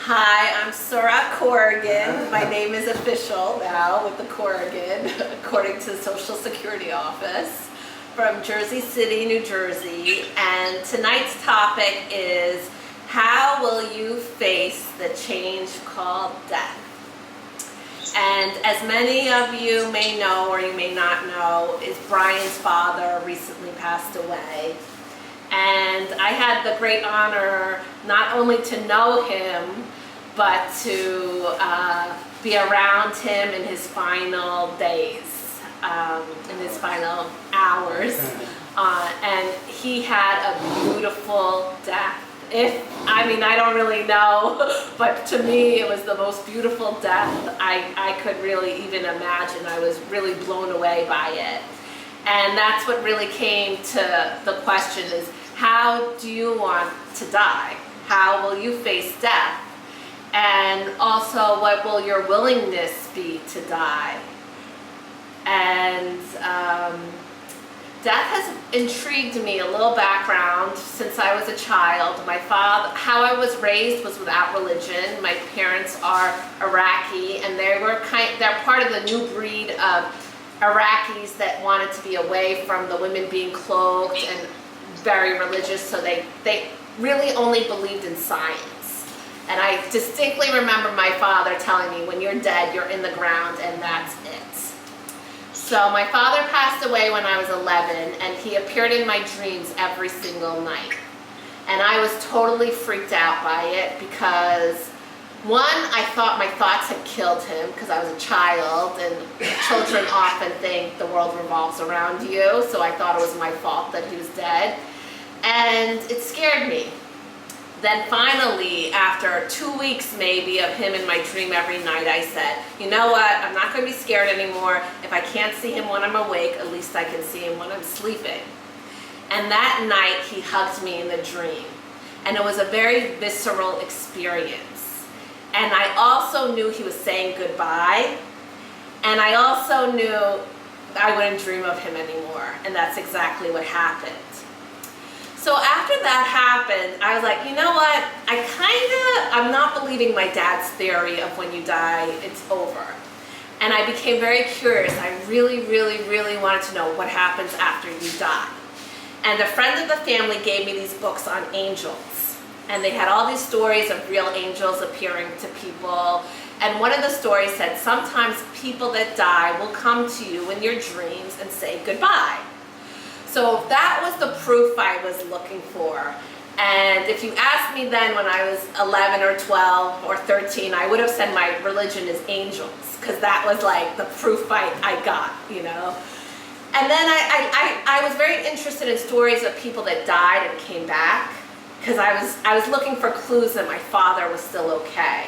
Hi, I'm Sura Corrigan. My name is official now with the Corrigan, according to the Social Security Office, from Jersey City, New Jersey. And tonight's topic is, how will you face the change called death? And as many of you may know, or you may not know, is Brian's father recently passed away. And I had the great honor not only to know him, but to be around him in his final days, in his final hours. And he had a beautiful death. I don't really know, but to me it was the most beautiful death I could really even imagine. I was really blown away by it. And that's what really came to the question is, how do you want to die? How will you face death? And also, what will your willingness be to die? And death has intrigued me. A little background, since I was a child, my father, how I was raised was without religion. My parents are Iraqi, and they're part of the new breed of Iraqis that wanted to be away from the women being cloaked and very religious, so they really only believed in science. And I distinctly remember my father telling me, when you're dead, you're in the ground and that's it. So my father passed away when I was 11, and he appeared in my dreams every single night. And I was totally freaked out by it because, one, I thought my thoughts had killed him because I was a child, and children often think the world revolves around you, so I thought it was my fault that he was dead. And it scared me. Then finally, after 2 weeks maybe of him in my dream every night, I said, you know what, I'm not going to be scared anymore. If I can't see him when I'm awake, at least I can see him when I'm sleeping. And that night, he hugged me in the dream. And it was a very visceral experience. And I also knew he was saying goodbye. And I also knew I wouldn't dream of him anymore. And that's exactly what happened. So after that happened, I was like, you know what, I'm not believing my dad's theory of when you die, it's over. And I became very curious. I really, really, really wanted to know what happens after you die. And a friend of the family gave me these books on angels. And they had all these stories of real angels appearing to people. And one of the stories said, sometimes people that die will come to you in your dreams and say goodbye. So that was the proof I was looking for. And if you asked me then when I was 11 or 12 or 13, I would have said my religion is angels, because that was like the proof I got, you know. And then I was very interested in stories of people that died and came back, because I was looking for clues that my father was still okay.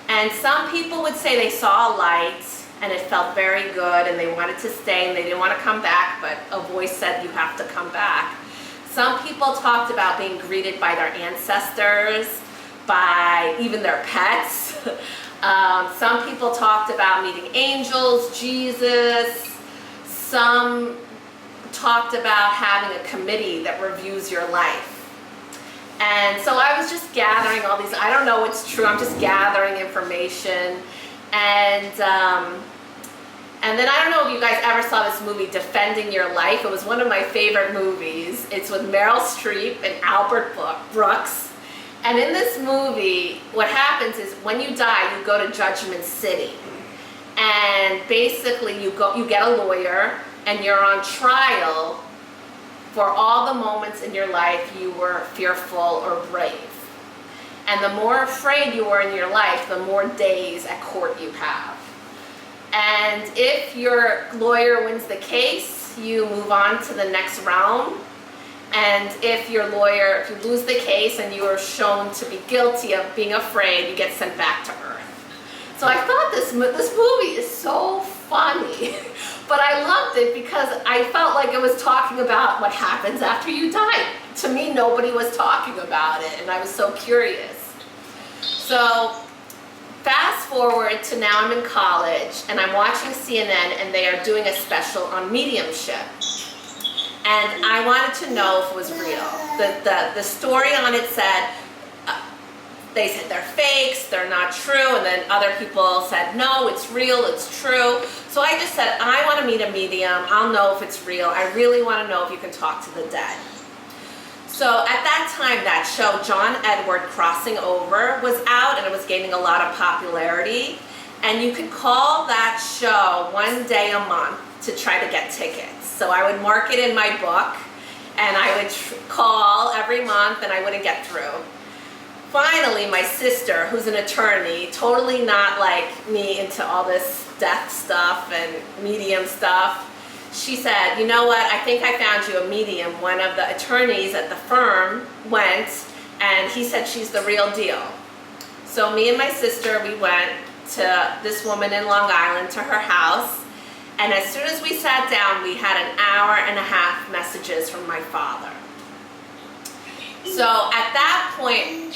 And some people would say they saw a light, and it felt very good, and they wanted to stay, and they didn't want to come back, but a voice said, you have to come back. Some people talked about being greeted by their ancestors, by even their pets. Some people talked about meeting angels, Jesus. Some talked about having a committee that reviews your life. And so I was just gathering all these, I don't know what's true, I'm just gathering information. And then I don't know if you guys ever saw this movie, Defending Your Life. It was one of my favorite movies. It's with Meryl Streep and Albert Brooks. And in this movie, what happens is when you die, you go to Judgment City. And basically you get a lawyer, and you're on trial for all the moments in your life you were fearful or brave. And the more afraid you were in your life, the more days at court you have. And if your lawyer wins the case, you move on to the next realm. And if you lose the case and you are shown to be guilty of being afraid, you get sent back to Earth. So I thought this movie is so funny, but I loved it because I felt like it was talking about what happens after you die. To me, nobody was talking about it, and I was so curious. So fast forward to now I'm in college, and I'm watching CNN, and they are doing a special on mediumship. And I wanted to know if it was real. The story on it said they said they're fakes, they're not true, and then other people said, no, it's real, it's true. So I just said, I want to meet a medium. I'll know if it's real. I really want to know if you can talk to the dead. So at that time, that show, John Edward Crossing Over, was out, and it was gaining a lot of popularity. And you could call that show one day a month to try to get tickets. So I would mark it in my book, and I would call every month, and I wouldn't get through. Finally, my sister, who's an attorney, totally not like me into all this death stuff and medium stuff, she said, you know what, I think I found you a medium. One of the attorneys at the firm went, and he said she's the real deal. So me and my sister, we went to this woman in Long Island, to her house, and as soon as we sat down, we had an hour and a half messages from my father. So at that point,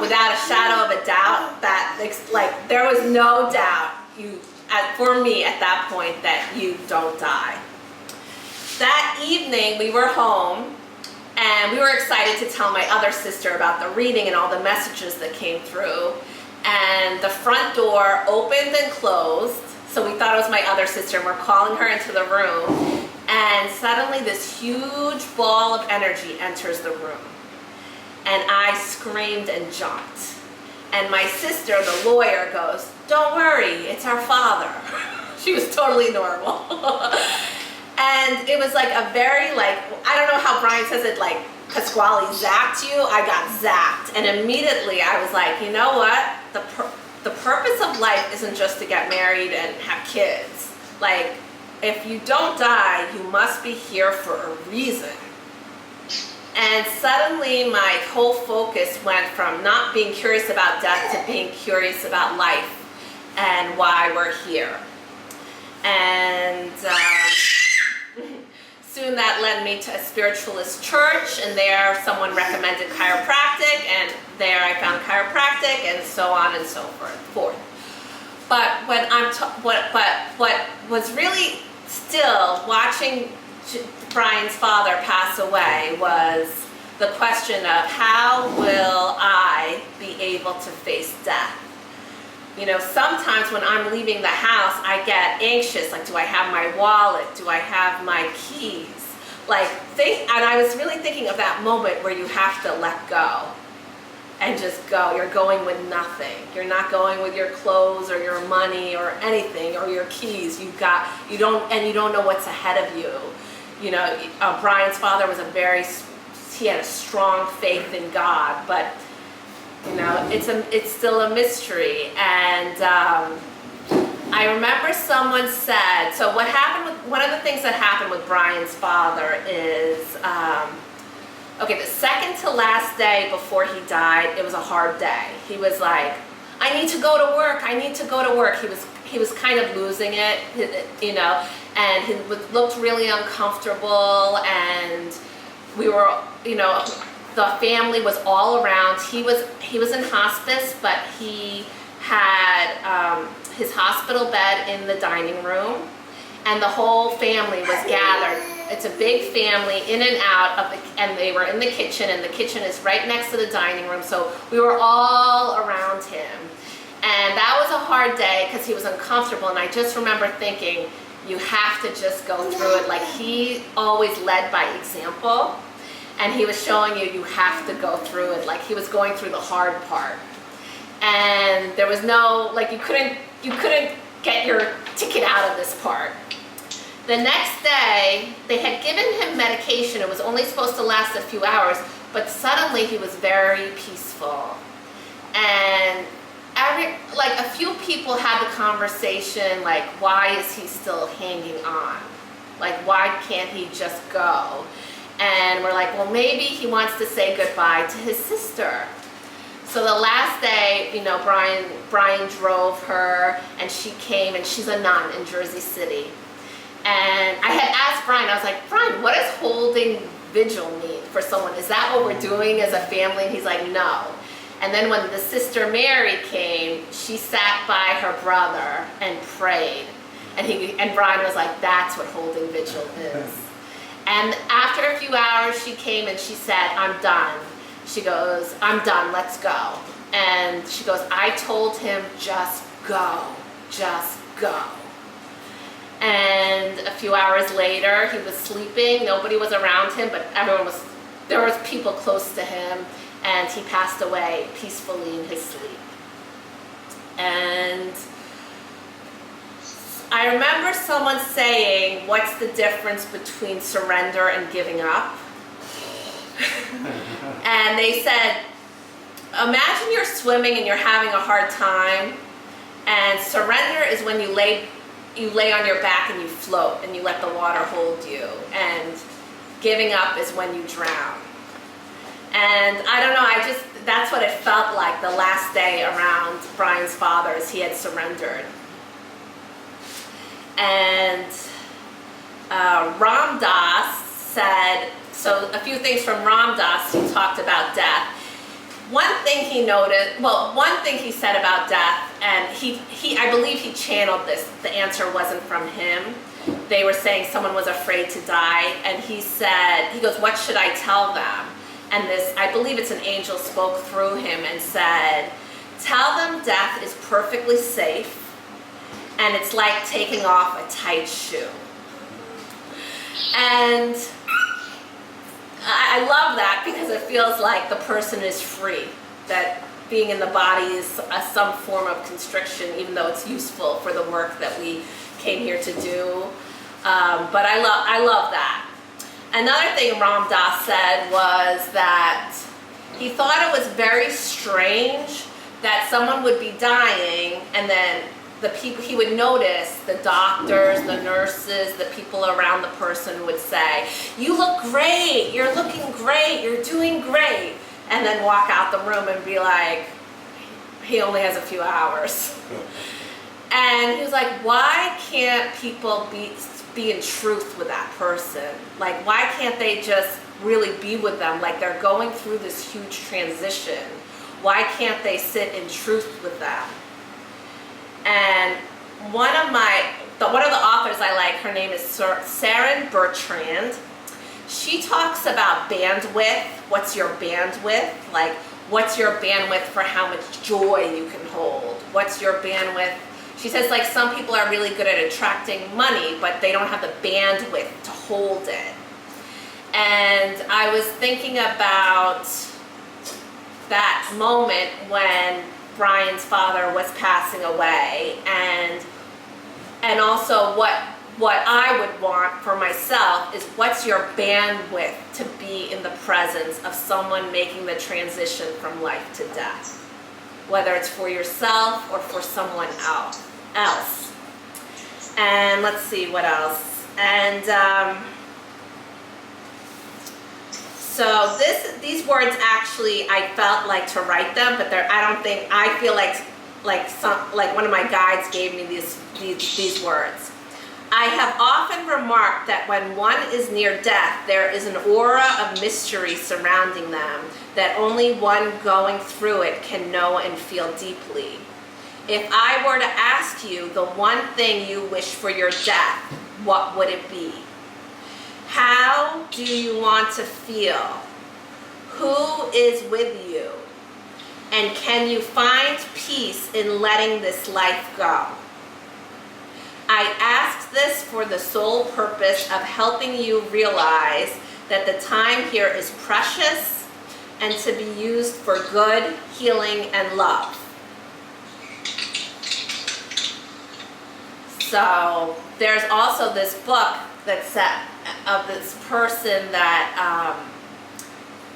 without a shadow of a doubt, there was no doubt for me at that point that you don't die. That evening we were home, and we were excited to tell my other sister about the reading and all the messages that came through. And the front door opened and closed, so we thought it was my other sister, and we're calling her into the room. And suddenly this huge ball of energy enters the room. And I screamed and jumped. And my sister, the lawyer, goes, don't worry, it's our father. She was totally normal. And it was like a very, I don't know how Brian says it, like Pasquale zapped you. I got zapped. And immediately I was like, you know what? The purpose of life isn't just to get married and have kids. Like, if you don't die, you must be here for a reason. And suddenly my whole focus went from not being curious about death to being curious about life and why we're here. And soon that led me to a spiritualist church, and there someone recommended chiropractic, and there I found chiropractic, and so on and so forth. But what was really still watching Brian's father pass away was the question of how will I be able to face death? You know, sometimes when I'm leaving the house, I get anxious, like, do I have my wallet? Do I have my keys? And I was really thinking of that moment where you have to let go and just go. You're going with nothing. You're not going with your clothes or your money or anything or your keys. You don't know what's ahead of you. You know, Brian's father was he had a strong faith in God, but you know, it's still a mystery. And I remember someone said, so what happened with, one of the things that happened with Brian's father is, okay, the second to last day before he died, it was a hard day. He was like, I need to go to work, I need to go to work. He was kind of losing it, you know, and he looked really uncomfortable, and we were, you know, the family was all around. He was in hospice, but he had his hospital bed in the dining room, and the whole family was gathered. It's a big family, in and out of and they were in the kitchen, and the kitchen is right next to the dining room, so we were all around him. And that was a hard day because he was uncomfortable, and I just remember thinking, you have to just go through it. Like, he always led by example, and he was showing you have to go through it. Like, he was going through the hard part. And there was no, like, you couldn't get your ticket out of this part. The next day, they had given him medication. It was only supposed to last a few hours, but suddenly he was very peaceful. And a few people had the conversation, like, why is he still hanging on? Like, why can't he just go? And we're like, well, maybe he wants to say goodbye to his sister. So the last day, you know, Brian drove her, and she came, and she's a nun in Jersey City. And I had asked Brian, I was like, Brian, what does holding vigil mean for someone? Is that what we're doing as a family? And he's like, no. And then when the sister Mary came, she sat by her brother and prayed. And Brian was like, that's what holding vigil is. And after a few hours, she came and she said, I'm done. She goes, I'm done, let's go. And she goes, I told him, just go, just go. And a few hours later, he was sleeping. Nobody was around him, but there was people close to him, and he passed away peacefully in his sleep. And I remember someone saying, what's the difference between surrender and giving up? And they said, imagine you're swimming and you're having a hard time, and surrender is when you lay on your back and you float and you let the water hold you, and giving up is when you drown. And I don't know, that's what it felt like the last day around Brian's father, as he had surrendered. And Ram Dass said, so a few things from Ram Dass, who talked about death. One thing he said about death, and I believe he channeled this, the answer wasn't from him. They were saying someone was afraid to die, and he goes, what should I tell them? And I believe it's an angel spoke through him and said, tell them death is perfectly safe, and it's like taking off a tight shoe. And I love that, because it feels like the person is free, that being in the body is some form of constriction, even though it's useful for the work that we came here to do. But I love that. Another thing Ram Dass said was that he thought it was very strange that someone would be dying, and then the people he would notice, the doctors, the nurses, the people around the person would say, you look great, you're looking great, you're doing great, and then walk out the room and be like, he only has a few hours. And he was like, why can't people be in truth with that person? Like, why can't they just really be with them? Like, they're going through this huge transition. Why can't they sit in truth with them? And one of the authors I like, her name is Sarah Bertrand. She talks about bandwidth. What's your bandwidth? Like, what's your bandwidth for how much joy you can hold? What's your bandwidth? She says, like, some people are really good at attracting money, but they don't have the bandwidth to hold it. And I was thinking about that moment when Brian's father was passing away, and also what I would want for myself is, what's your bandwidth to be in the presence of someone making the transition from life to death, whether it's for yourself or for someone else. And let's see what else. And so these words, actually, I felt like to write them, but I feel like one of my guides gave me these words. I have often remarked that when one is near death, there is an aura of mystery surrounding them that only one going through it can know and feel deeply. If I were to ask you the one thing you wish for your death, what would it be? How do you want to feel? Who is with you? And can you find peace in letting this life go? I ask this for the sole purpose of helping you realize that the time here is precious and to be used for good, healing, and love. So there's also this book that's of this person that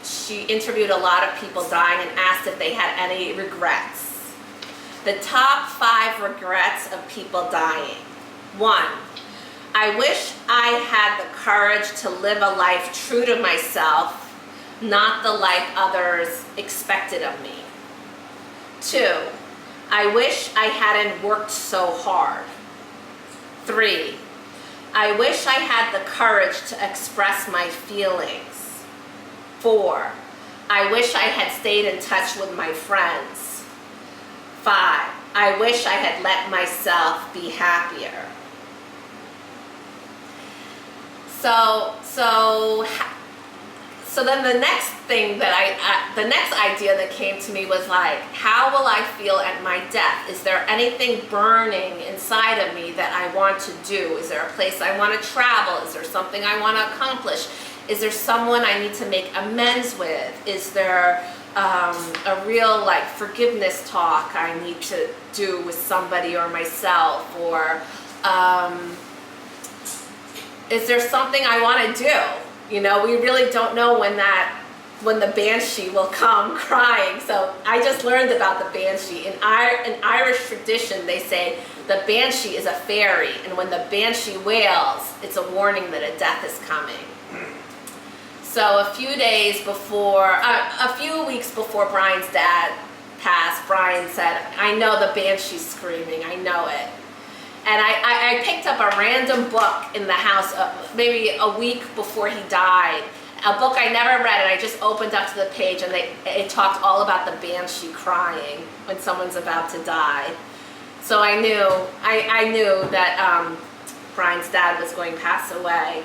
she interviewed a lot of people dying and asked if they had any regrets. The top 5 regrets of people dying. 1, I wish I had the courage to live a life true to myself, not the life others expected of me. 2, I wish I hadn't worked so hard. 3, I wish I had the courage to express my feelings. 4, I wish I had stayed in touch with my friends. 5, I wish I had let myself be happier. So then the next thing that the next idea that came to me was like, how will I feel at my death? Is there anything burning inside of me that I want to do? Is there a place I want to travel? Is there something I want to accomplish? Is there someone I need to make amends with? Is there a real like forgiveness talk I need to do with somebody or myself? Or is there something I want to do? You know, we really don't know when the banshee will come crying. So I just learned about the banshee. In Irish tradition, they say the banshee is a fairy, and when the banshee wails, it's a warning that a death is coming. So a few weeks before Brian's dad passed, Brian said, I know the banshee's screaming, I know it. And I picked up a random book in the house maybe a week before he died, a book I never read, and I just opened up to the page, and it talked all about the banshee crying when someone's about to die. So I knew that Brian's dad was going to pass away.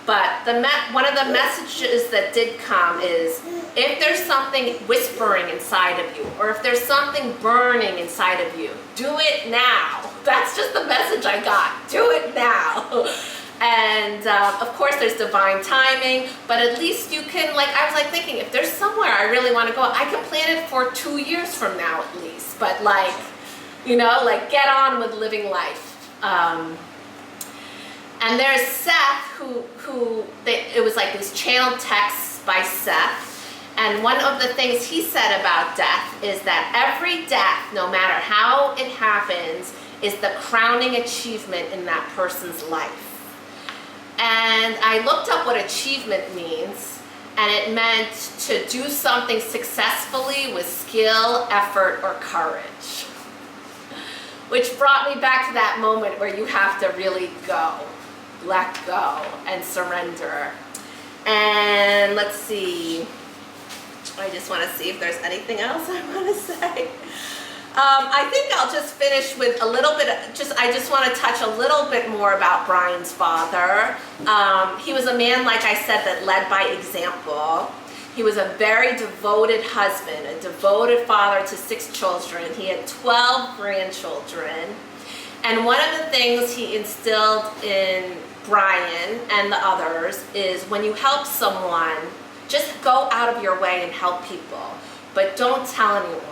But one of the messages that did come is, if there's something whispering inside of you, or if there's something burning inside of you, do it now. That's just the message I got. Do it now. And of course there's divine timing, but at least you can, I was thinking, if there's somewhere I really want to go, I can plan it for 2 years from now at least. But get on with living life. And there's Seth, it was like these channeled texts by Seth. And one of the things he said about death is that every death, no matter how it happens, is the crowning achievement in that person's life. And I looked up what achievement means, and it meant to do something successfully with skill, effort, or courage. Which brought me back to that moment where you have to really go. Let go and surrender. And let's see. I just want to see if there's anything else I want to say. I think I'll just finish with a little bit I just want to touch a little bit more about Brian's father. He was a man, like I said, that led by example. He was a very devoted husband, a devoted father to 6 children. He had 12 grandchildren. And one of the things he instilled in Brian and the others is, when you help someone, just go out of your way and help people, but don't tell anyone.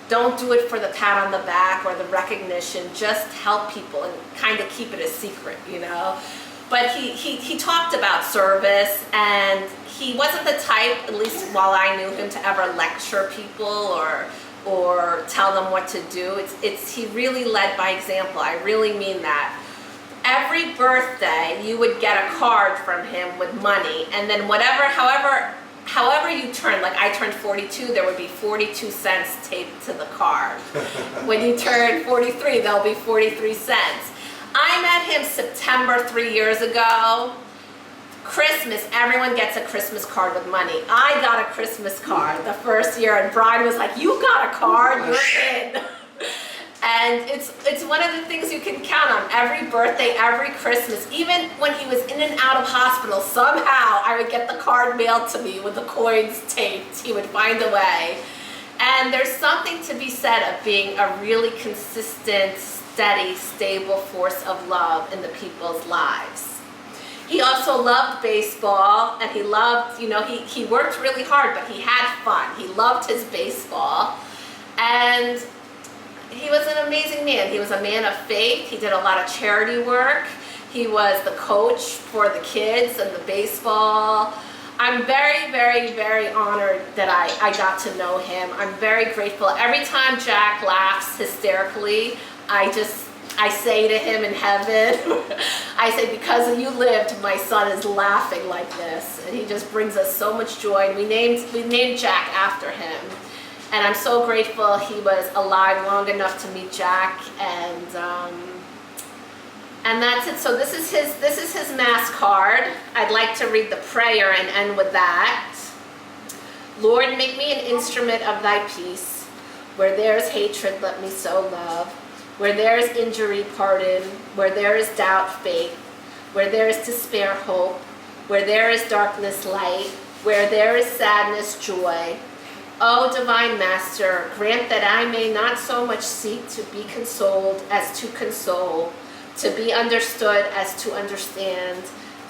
Don't do it for the pat on the back or the recognition. Just help people and kind of keep it a secret, But he talked about service, and he wasn't the type, at least while I knew him, to ever lecture people or tell them what to do. He really led by example. I really mean that. Every birthday, you would get a card from him with money, and then however you turned, like I turned 42, there would be 42 cents taped to the card. When you turn 43, there'll be 43 cents. I met him September 3 years ago. Christmas, everyone gets a Christmas card with money. I got a Christmas card the first year, and Brian was like, you got a card, you're in. And it's one of the things you can count on. Every birthday, every Christmas, even when he was in and out of hospital, somehow I would get the card mailed to me with the coins taped. He would find a way. And there's something to be said of being a really consistent, steady, stable force of love in the people's lives. He also loved baseball, and he loved, he worked really hard, but he had fun. He loved his baseball. And he was an amazing man. He was a man of faith. He did a lot of charity work. He was the coach for the kids and the baseball. I'm very, very, very honored that I got to know him. I'm very grateful. Every time Jack laughs hysterically, I say to him in heaven, I say, because you lived, my son is laughing like this. And he just brings us so much joy. And we named Jack after him. And I'm so grateful he was alive long enough to meet Jack, and that's it. So this is his mass card. I'd like to read the prayer and end with that. Lord, make me an instrument of thy peace. Where there is hatred, let me sow love. Where there is injury, pardon. Where there is doubt, faith. Where there is despair, hope. Where there is darkness, light. Where there is sadness, joy. O divine Master, grant that I may not so much seek to be consoled as to console, to be understood as to understand,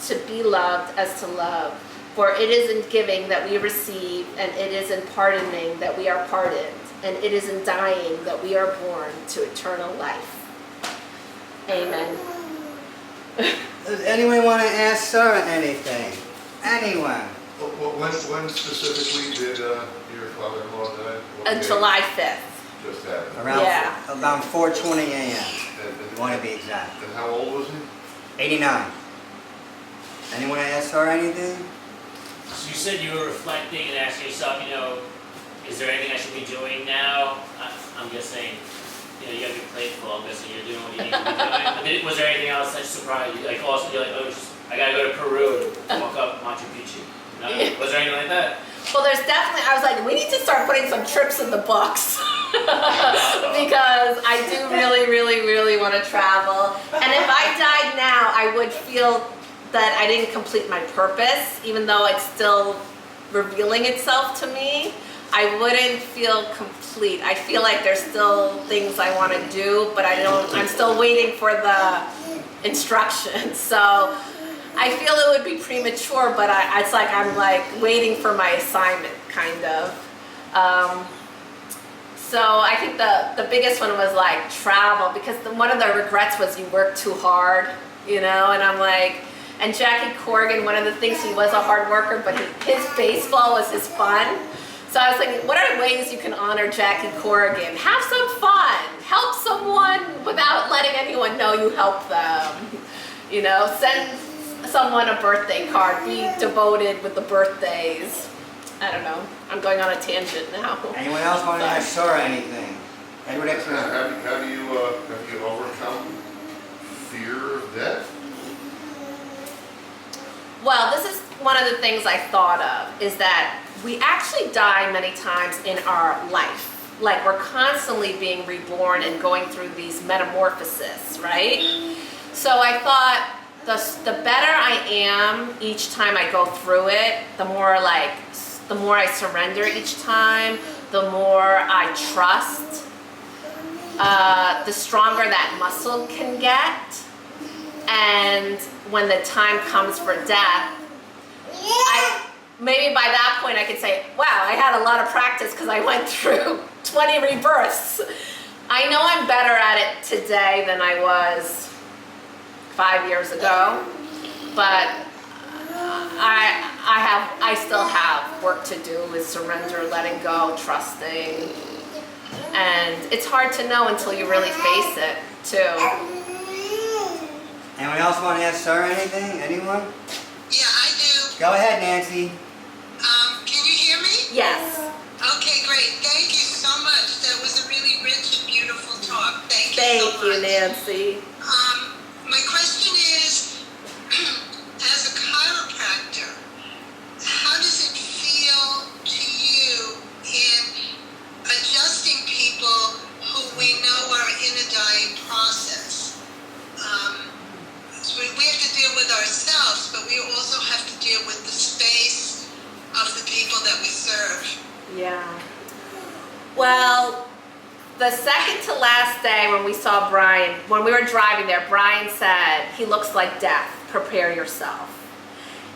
to be loved as to love. For it is in giving that we receive, and it is in pardoning that we are pardoned, and it is in dying that we are born to eternal life. Amen. Does anyone want to ask Sura anything? Anyone? When specifically did your father-in-law die? On July 5th. Just happened. Around 4:20 a.m. And You want to be exact. how old was he? 89. Anyone want to ask Sura anything? So you said you were reflecting and asking yourself, is there anything I should be doing now? I'm guessing, you gotta be playful. I'm guessing you're doing what you need to be doing. But was there anything else that surprised you? Like also, you're like, I gotta go to Peru and walk up Machu Picchu. No? Was there anything like that? Well, there's definitely, I was like, we need to start putting some trips in the books. Because I do really, really, really want to travel. And if I died now, I would feel that I didn't complete my purpose, even though it's still revealing itself to me. I wouldn't feel complete. I feel like there's still things I want to do, but I'm still waiting for the instructions. So I feel it would be premature, but it's like I'm like waiting for my assignment, kind of. So I think the biggest one was like travel, because one of the regrets was you work too hard, and I'm like, and Jackie Corrigan, one of the things, he was a hard worker, but his baseball was his fun. So I was thinking, what are ways you can honor Jackie Corrigan? Have some fun, help someone without letting anyone know you helped them. Send someone a birthday card, be devoted with the birthdays. I don't know. I'm going on a tangent now. Anyone else want to ask Sura anything? Edward X. How do you overcome fear of death? Well, this is one of the things I thought of, is that we actually die many times in our life. Like, we're constantly being reborn and going through these metamorphoses, right? So I thought the better I am each time I go through it, the more I surrender each time, the more I trust, the stronger that muscle can get. And when the time comes for death, maybe by that point I could say, wow, I had a lot of practice because I went through 20 rebirths. I know I'm better at it today than I was 5 years ago, but I still have work to do with surrender, letting go, trusting. And it's hard to know until you really face it, too. Anyone else want to ask Sura anything? Anyone? Yeah, I do. Go ahead, Nancy. Can you hear me? Yes. Okay, great. Thank you so much. That was a really rich and beautiful talk. Thank you so Thank much. you, Nancy. My question is, as a chiropractor, how does it feel to you in adjusting people who we know are in a dying process? We have to deal with ourselves, but we also have to deal with the space of the people that we serve. Yeah. Well, the second to last day when we saw Brian, when we were driving there, Brian said, he looks like death, prepare yourself.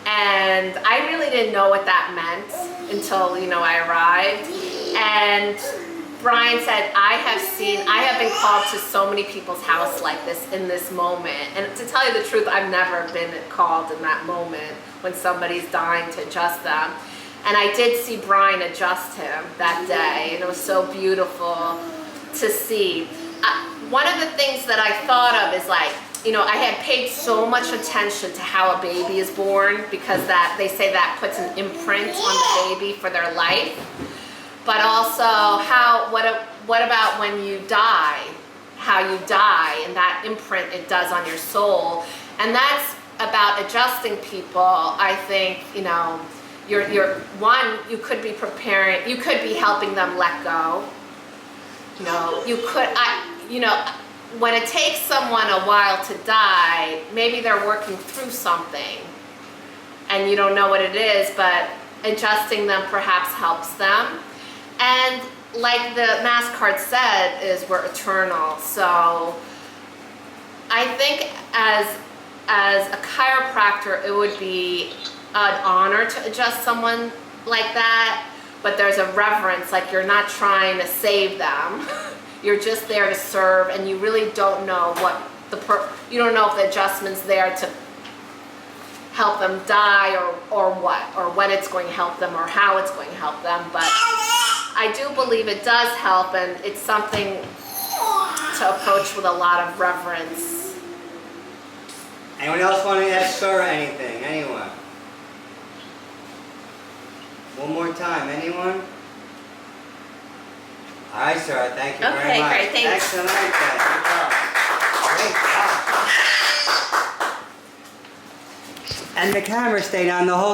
And I really didn't know what that meant until, I arrived. And Brian said, I have been called to so many people's house like this in this moment. And to tell you the truth, I've never been called in that moment when somebody's dying to adjust them. And I did see Brian adjust him that day, and it was so beautiful to see. One of the things that I thought of is I had paid so much attention to how a baby is born, because they say that puts an imprint on the baby for their life. But also what about when you die, how you die, and that imprint it does on your soul. And that's about adjusting people. I think, you could be preparing, you could be helping them let go. When it takes someone a while to die, maybe they're working through something and you don't know what it is, but adjusting them perhaps helps them. And like the Mass card said, is we're eternal. So I think as a chiropractor, it would be an honor to adjust someone like that, but there's a reverence, like you're not trying to save them. You're just there to serve, and you really don't know what you don't know if the adjustment's there to help them die or what, or when it's going to help them or how it's going to help them. But I do believe it does help, and it's something to approach with a lot of reverence. Anyone else want to ask Sura anything? Anyone? One more time, anyone? All right, Sura, thank you very Okay, much. great, thanks. Excellent, good job. Great job. And the camera stayed on the whole